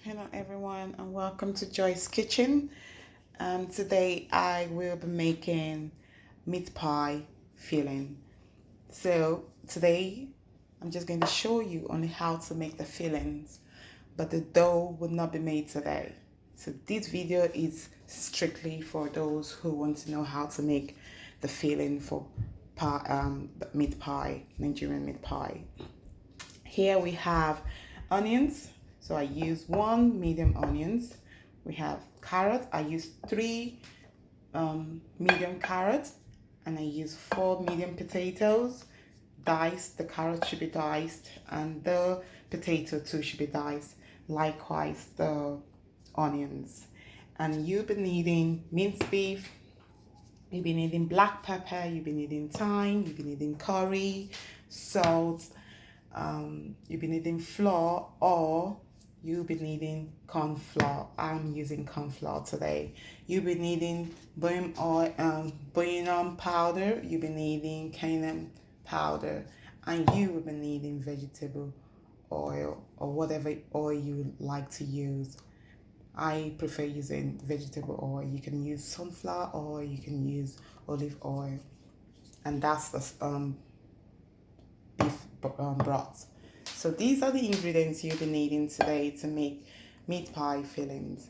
Hello everyone and welcome to Joy's Kitchen. Today I will be making meat pie filling. So today I'm just going to show you only how to make the fillings, but the dough will not be made today. So this video is strictly for those who want to know how to make the filling for meat pie, Nigerian meat pie. Here we have onions. So I use one medium onions. We have carrot. I use three medium carrots, and I use four medium potatoes. Diced, the carrot should be diced, and the potato too should be diced. Likewise, the onions. And you'll be needing minced beef. You'll be needing black pepper. You'll be needing thyme. You'll be needing curry, salt. You'll be needing flour, or you'll be needing corn flour. I'm using corn flour today. You'll be needing bouillon powder. You'll be needing cayenne powder, and you will be needing vegetable oil or whatever oil you like to use. I prefer using vegetable oil. You can use sunflower oil, you can use olive oil, and that's the beef broth. So these are the ingredients you'll be needing today to make meat pie fillings.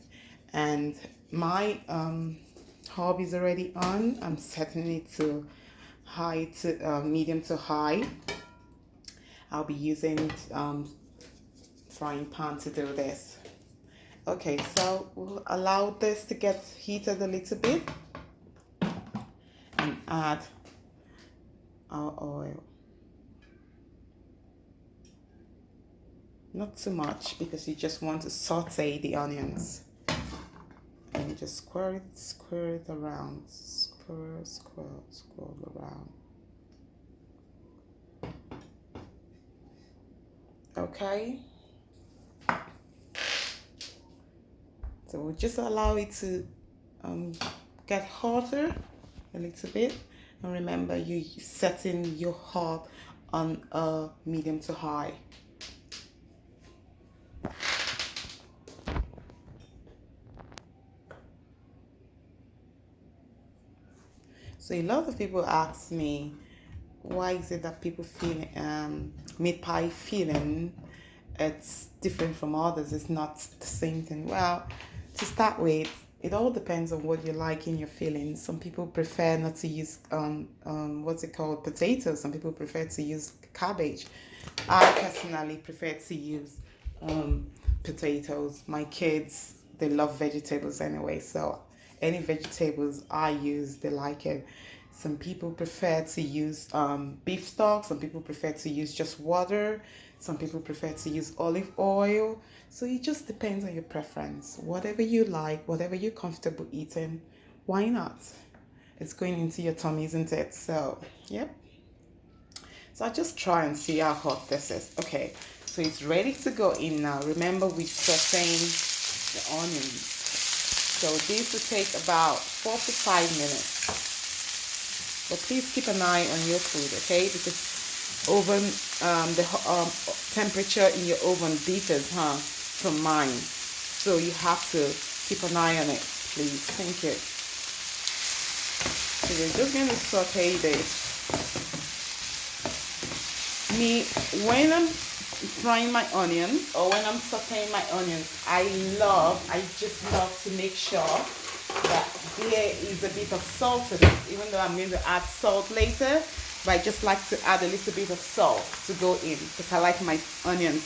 And my hob is already on. I'm setting it to medium to high. I'll be using frying pan to do this. Okay, so we'll allow this to get heated a little bit and add our oil. Not too much, because you just want to saute the onions. And you just square it around. Swirl around. Okay. So we'll just allow it to get hotter a little bit. And remember, you're setting your hob on a medium to high. So a lot of people ask me, why is it that people feel meat pie filling it's different from others? It's not the same thing. Well, to start with, it all depends on what you like in your fillings. Some people prefer not to use what's it called, potatoes. Some people prefer to use cabbage. I personally prefer to use potatoes. My kids, they love vegetables anyway, so any vegetables I use, they like it. Some people prefer to use beef stock. Some people prefer to use just water. Some people prefer to use olive oil. So it just depends on your preference. Whatever you like, whatever you're comfortable eating, why not? It's going into your tummy, isn't it? So, yep. So I just try and see how hot this is. Okay, so it's ready to go in now. Remember, we're sauteing the onions. So this will take about 4 to 5 minutes. But please keep an eye on your food, okay? Because oven, the temperature in your oven differs, from mine. So you have to keep an eye on it, please. Thank you. So we're just going to saute this. When I'm frying my onions, or when I'm sauteing my onions, I just love to make sure that there is a bit of salt in it, even though I'm going to add salt later, but I just like to add a little bit of salt to go in, because I like my onions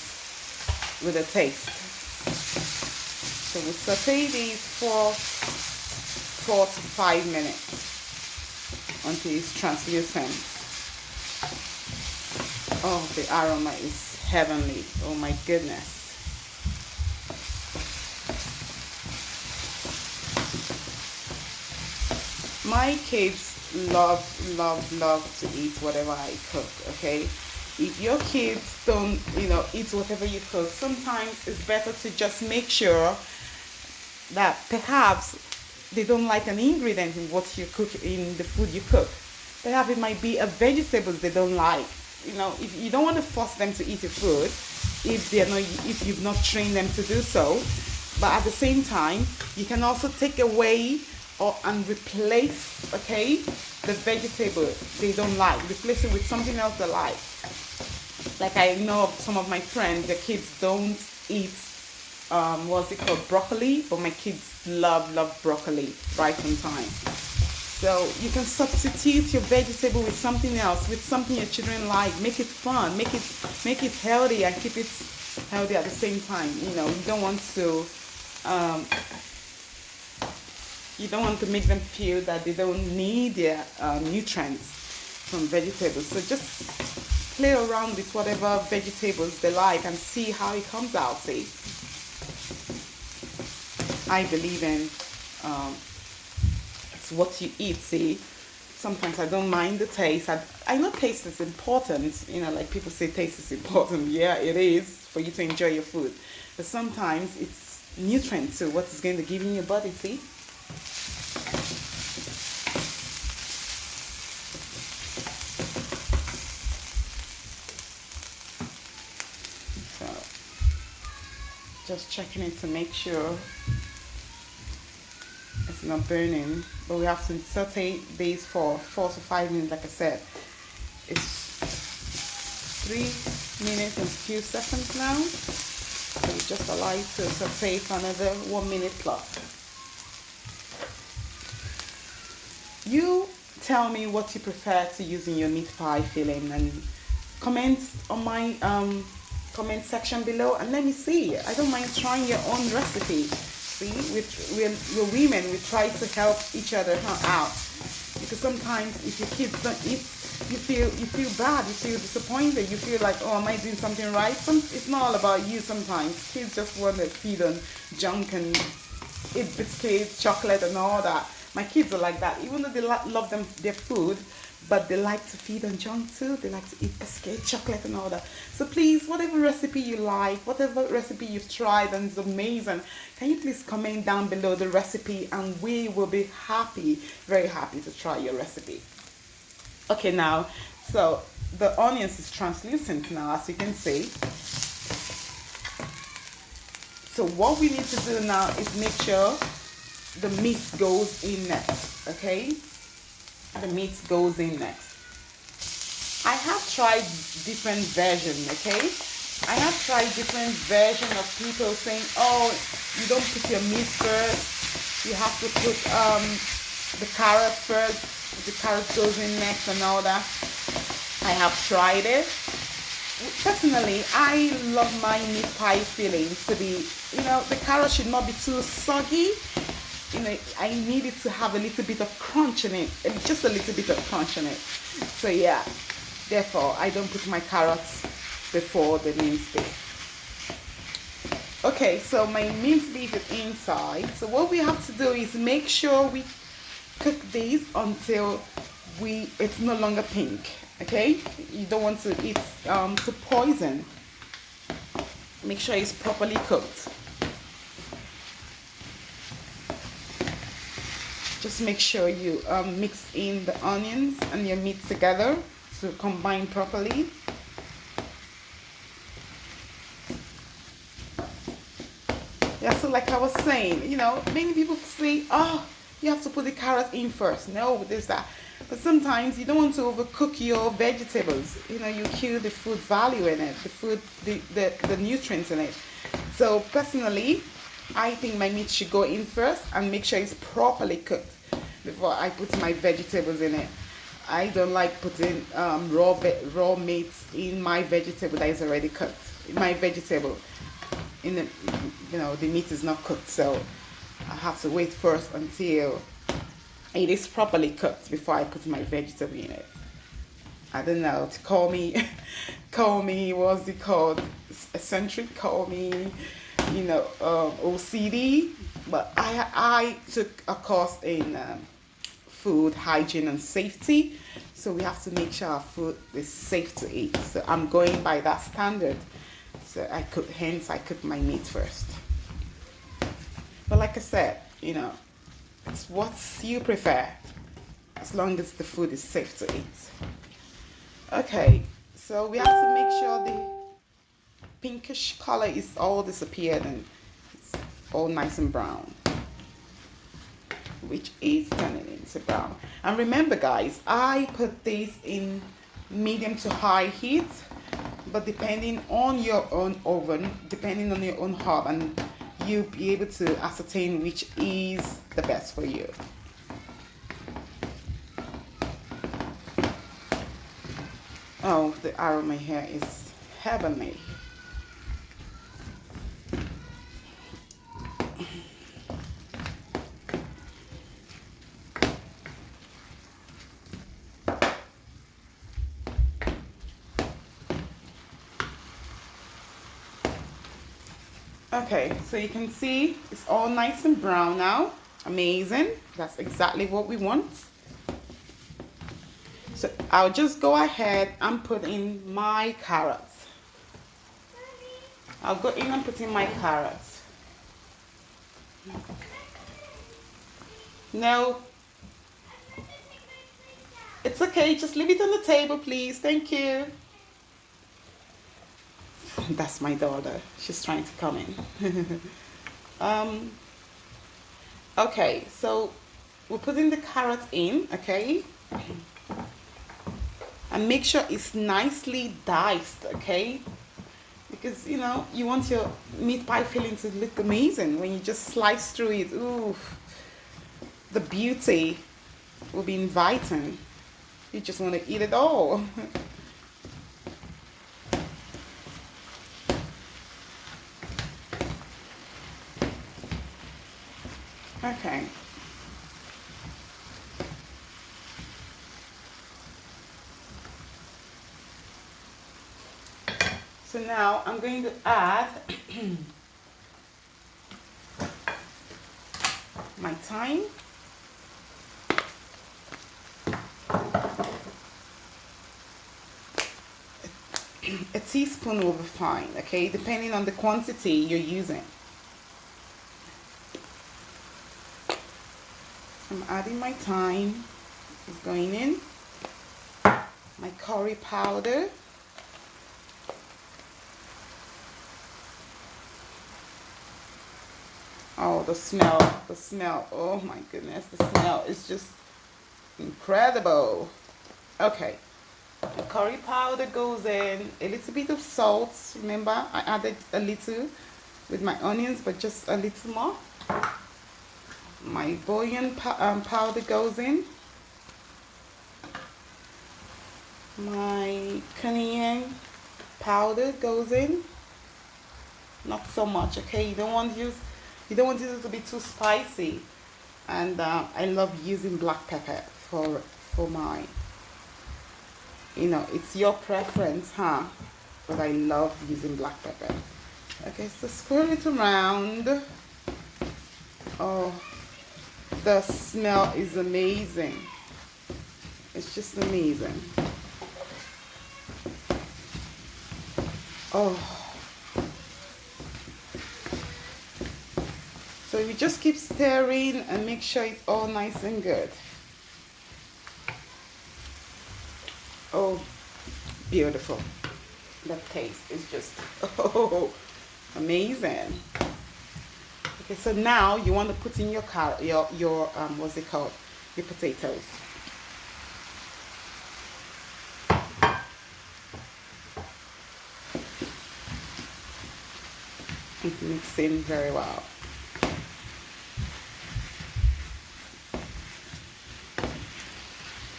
with a taste. So we'll saute these for 4 to 5 minutes until it's translucent. Oh, the aroma is heavenly. Oh my goodness. My kids love to eat whatever I cook, okay? If your kids don't, eat whatever you cook, sometimes it's better to just make sure that perhaps they don't like an ingredient in what you cook, in the food you cook. Perhaps it might be a vegetable they don't like. if you don't want to force them to eat your food, if you've not trained them to do so. But at the same time, you can also take away and replace, okay, the vegetable they don't like. Replace it with something else they like. Like I know of some of my friends, their kids don't eat what's it called, broccoli, but my kids love broccoli right from time. So you can substitute your vegetable with something else, with something your children like. Make it fun, make it healthy, and keep it healthy at the same time. You don't want to make them feel that they don't need their nutrients from vegetables. So just play around with whatever vegetables they like and see how it comes out. See, I believe in it's what you eat. See, sometimes I don't mind the taste. I know taste is important. Like people say taste is important. Yeah, it is for you to enjoy your food. But sometimes it's nutrients to what is going to give in your body. See. So just checking it to make sure it's not burning, but we have to saute these for 4 to 5 minutes. Like I said, it's 3 minutes and a few seconds now, so we just allow it to saute for another 1 minute plus. You tell me what you prefer to use in your meat pie filling, and comment on my comment section below, and let me see. I don't mind trying your own recipe. See, we're women, we try to help each other out, because sometimes if your kids don't eat, you feel bad, you feel disappointed, you feel like, oh, am I doing something right? It's not all about you. Sometimes kids just want to feed on junk and eat biscuits, chocolate and all that. My kids are like that, even though they love their food, but they like to feed on junk too. They like to eat biscuit, chocolate and all that. So please, whatever recipe you like, whatever recipe you've tried and it's amazing, can you please comment down below the recipe, and we will be happy, very happy to try your recipe. Okay, now, so the onions is translucent now, as you can see. So what we need to do now is make sure the meat goes in next, okay? The meat goes in next. I have tried different versions, okay? I have tried different versions of people saying, oh, you don't put your meat first, you have to put the carrot first, the carrot goes in next and all that. I have tried it. Personally, I love my meat pie filling to be, the carrot should not be too soggy. I need it to have a little bit of crunch in it, just a little bit of crunch in it. So yeah, therefore I don't put my carrots before the minced beef. Okay, so my minced beef is inside. So what we have to do is make sure we cook these until it's no longer pink. Okay, you don't want it to poison. Make sure it's properly cooked. Just make sure you mix in the onions and your meat together to combine properly. Yeah, so like I was saying, many people say, oh, you have to put the carrot in first. No, there's that. But sometimes you don't want to overcook your vegetables. You kill the food value in it, the nutrients in it. So personally, I think my meat should go in first and make sure it's properly cooked before I put my vegetables in it. I don't like putting raw meat in my vegetable that is already cooked. My vegetable, the meat is not cooked, so I have to wait first until it is properly cooked before I put my vegetable in it. I don't know, to call me, what's it called, eccentric, call me, OCD, but I took a course in food hygiene and safety, so we have to make sure our food is safe to eat. So I'm going by that standard. So I cook my meat first. But like I said, it's what you prefer, as long as the food is safe to eat. Okay, So we have to make sure the pinkish color is all disappeared and it's all nice and brown, which is turning into brown. And remember guys, I put this in medium to high heat, but depending on your own oven, depending on your own hob, and you'll be able to ascertain which is the best for you. Oh, the aroma here is heavenly. Okay, so you can see it's all nice and brown now. Amazing. That's exactly what we want. So I'll just go ahead and put in my carrots. I'll go in and put in my carrots. No, it's okay. Just leave it on the table, please. Thank you. That's my daughter. She's trying to come in. Okay, so we're putting the carrots in, okay? And make sure it's nicely diced, okay? Because, you know, you want your meat pie filling to look amazing when you just slice through it. Ooh, the beauty will be inviting. You just want to eat it all. Okay. So now I'm going to add my thyme. A teaspoon will be fine, okay, depending on the quantity you're using. I'm adding my thyme. It's going in. My curry powder. Oh, the smell. Oh my goodness, the smell is just incredible. Okay, the curry powder goes in. A little bit of salt. Remember, I added a little with my onions, but just a little more. My bouillon powder goes in. My cayenne powder goes in. Not so much, okay? You don't want it to be too spicy. And I love using black pepper for my, you know, it's your preference, huh? But I love using black pepper. Okay, so swirl it around. Oh, the smell is amazing. It's just amazing. Oh. So you just keep stirring and make sure it's all nice and good. Oh, beautiful. The taste is just, oh, amazing. Okay, so now you want to put in your what's it called? Your potatoes. Mix in very well.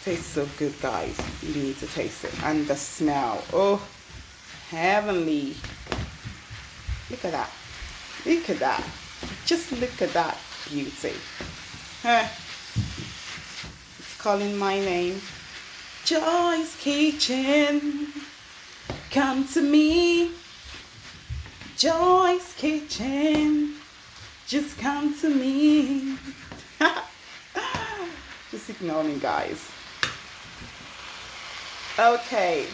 Tastes so good, guys. You need to taste it. And the smell, oh, heavenly. Look at that. Look at that. Just look at that beauty. Huh. It's calling my name. Joy's Kitchen, come to me. Joy's Kitchen, just come to me. Just ignore me, guys. Okay,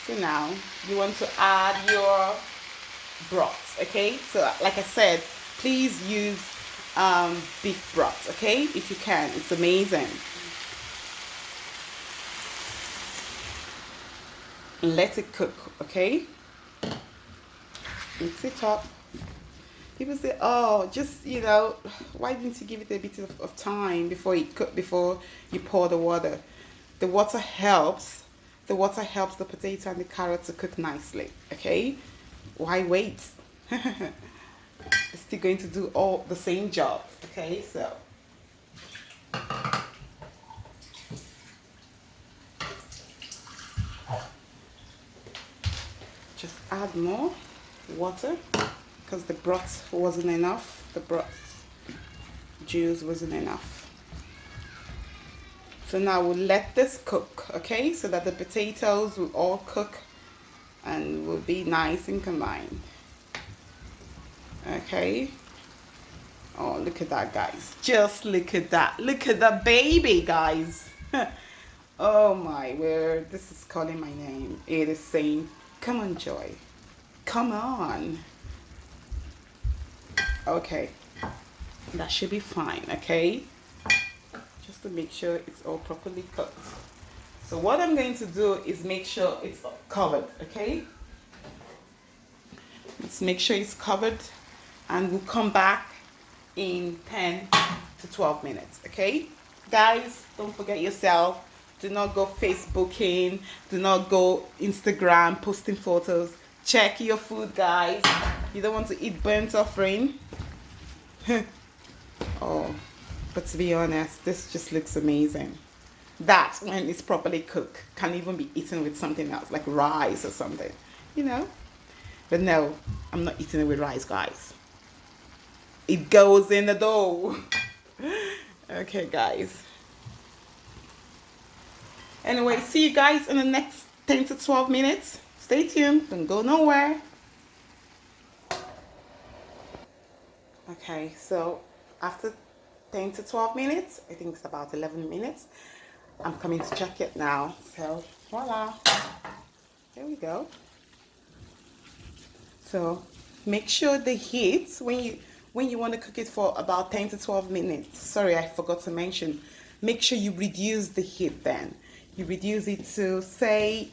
so now you want to add your broth, okay? So like I said, please use beef broth, okay? If you can, it's amazing. and let it cook, okay? Mix it up. People say, oh, just, why didn't you give it a bit of time before you cook, before you pour the water? The water helps. The water helps the potato and the carrot to cook nicely, okay? Why wait? It's still going to do all the same job, okay? So just add more water because the broth wasn't enough. The broth juice wasn't enough. So now we'll let this cook, okay? So that the potatoes will all cook and will be nice and combined. Okay. Oh, look at that, guys. Just look at that. Look at the baby, guys. Oh my word. This is calling my name. It is saying, come on, Joy. Come on. Okay. That should be fine, okay? Just to make sure it's all properly cooked. So what I'm going to do is make sure it's covered, okay? Let's make sure it's covered and we'll come back in 10 to 12 minutes, okay? Guys, don't forget yourself. Do not go Facebooking. Do not go Instagram posting photos. Check your food, guys. You don't want to eat burnt offering. Oh, but to be honest, this just looks amazing. That, when it's properly cooked, can even be eaten with something else, like rice or something, But no, I'm not eating it with rice, guys. It goes in the dough. Okay, guys. Anyway, see you guys in the next 10 to 12 minutes. Stay tuned. Don't go nowhere. Okay, so after 10 to 12 minutes, I think it's about 11 minutes, I'm coming to check it now. So, voila. There we go. So, make sure the heat, when you want to cook it for about 10 to 12 minutes, sorry, I forgot to mention, make sure you reduce the heat then. You reduce it to, say,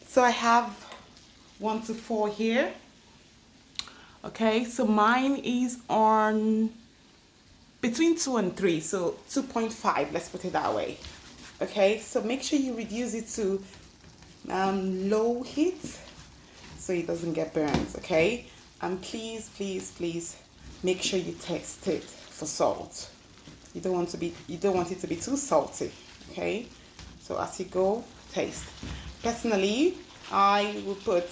so I have 1 to 4 here. Okay, so mine is on between 2 and 3, so 2.5, let's put it that way. Okay, so make sure you reduce it to low heat so it doesn't get burned, okay? And please, please, please make sure you taste it for salt. You don't want it to be too salty, okay? So as you go, taste. Personally, I will put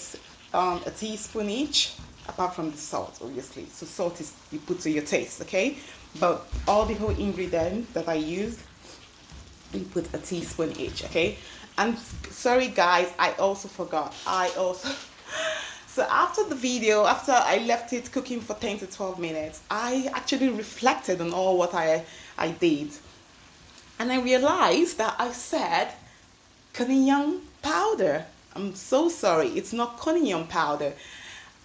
a teaspoon each, apart from the salt, obviously. So salt is you put to your taste, okay? But all the whole ingredients that I used, you put a teaspoon each, okay? And sorry guys, I also forgot. So after the video, after I left it cooking for 10 to 12 minutes, I actually reflected on all what I did. And I realized that I said conium powder. I'm so sorry, it's not conium powder.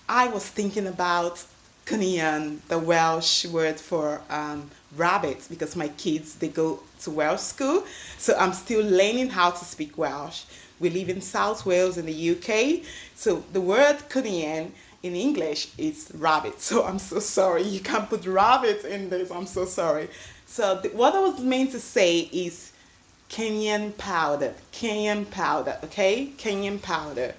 I was thinking about conium, the Welsh word for rabbit, because my kids, they go to Welsh school. So I'm still learning how to speak Welsh. We live in South Wales in the UK. So the word conium in English is rabbit. So I'm so sorry. You can't put rabbit in this. I'm so sorry. So what I was meant to say is cayenne powder. Cayenne powder, okay? Cayenne powder.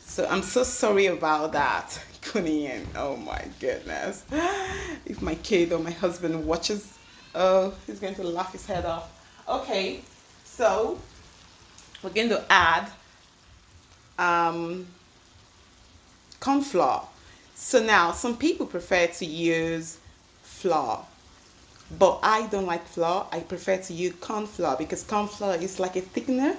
So I'm so sorry about that. Cayenne. Oh my goodness. If my kid or my husband watches, oh, he's going to laugh his head off. Okay, so we're going to add corn flour. So now some people prefer to use flour, but I don't like flour. I prefer to use corn flour because corn flour is like a thickener.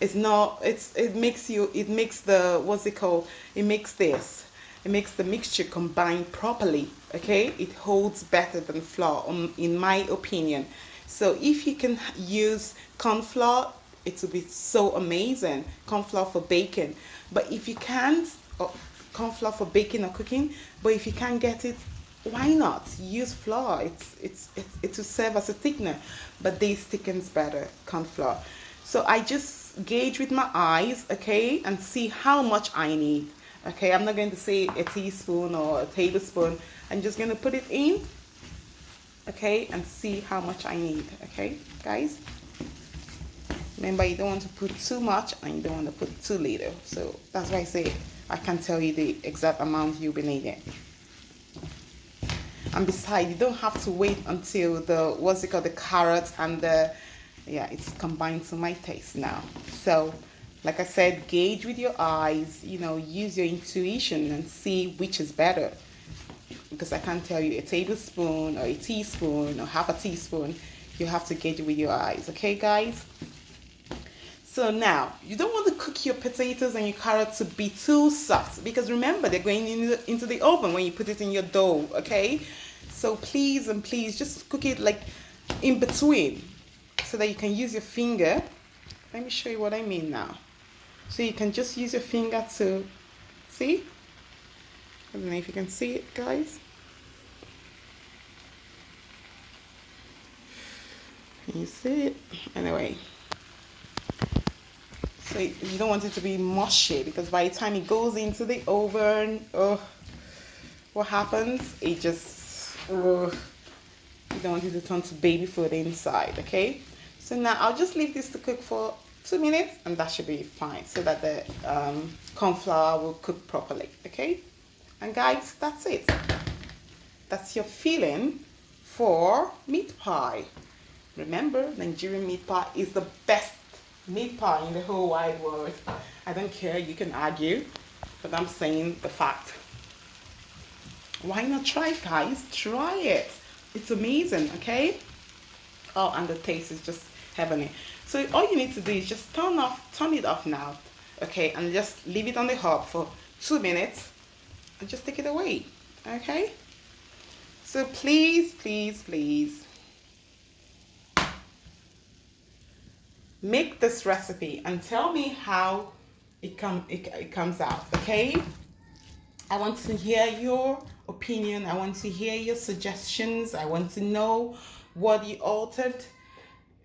It's not, it makes the, what's it called? It makes the mixture combine properly, okay? It holds better than flour, in my opinion. So if you can use corn flour, it will be so amazing. Corn flour for baking. But if you can't, corn flour for baking or cooking, but if you can't get it, why not use flour? It will serve as a thickener, but this thickens better, corn flour. So I just gauge with my eyes, okay, and see how much I need. Okay, I'm not going to say a teaspoon or a tablespoon. I'm just going to put it in, okay, and see how much I need. Okay, guys. Remember, you don't want to put too much and you don't want to put too little. So that's why I say I can tell you the exact amount you'll be needing. And besides, you don't have to wait until the, what's it called, the carrots and the, yeah, it's combined to my taste now. So like I said, gauge with your eyes, you know, use your intuition and see which is better. Because I can't tell you a tablespoon or a teaspoon or half a teaspoon. You have to gauge it with your eyes. Okay, guys? So now, you don't want to cook your potatoes and your carrots to be too soft. Because remember, they're going into the oven when you put it in your dough. Okay? So please and please, just cook it like in between. So that you can use your finger. Let me show you what I mean now. So you can just use your finger to, see? I don't know if you can see it, guys. Can you see it? Anyway. So you don't want it to be mushy, because by the time it goes into the oven, oh, what happens? It just, oh, you don't want it to turn to baby food inside, okay? So now I'll just leave this to cook for 2 minutes and that should be fine, so that the corn flour will cook properly, okay? And guys, that's it. That's your filling for meat pie. Remember, Nigerian meat pie is the best meat pie in the whole wide world. I don't care, you can argue, but I'm saying the fact. Why not try it, guys? Try it. It's amazing, okay? Oh, and the taste is just heavenly. So all you need to do is just turn it off now, okay? And just leave it on the hob for 2 minutes and just take it away, okay? So please, please, please make this recipe and tell me how it comes out, okay? I want to hear your opinion. I want to hear your suggestions. I want to know what you altered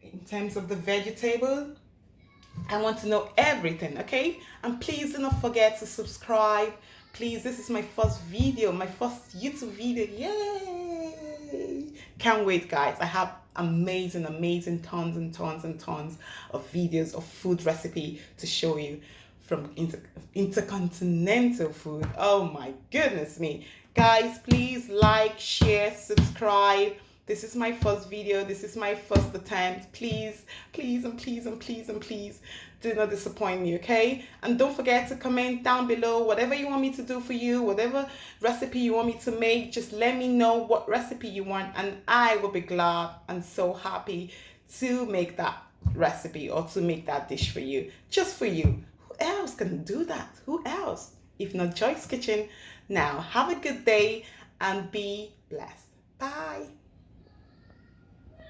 in terms of the vegetable. I want to know everything, okay? And please do not forget to subscribe. Please, this is my first video, my first YouTube video. Yay! Can't wait, guys. I have amazing tons and tons and tons of videos of food recipe to show you, from intercontinental food. Oh my goodness me. Guys, please like, share, subscribe. This is my first video. This is my first attempt. Please, please, and please, and please, and please do not disappoint me, okay? And don't forget to comment down below whatever you want me to do for you, whatever recipe you want me to make. Just let me know what recipe you want, and I will be glad and so happy to make that recipe or to make that dish for you, just for you. Who else can do that? Who else? If not Joy's Kitchen. Now, have a good day and be blessed. Bye.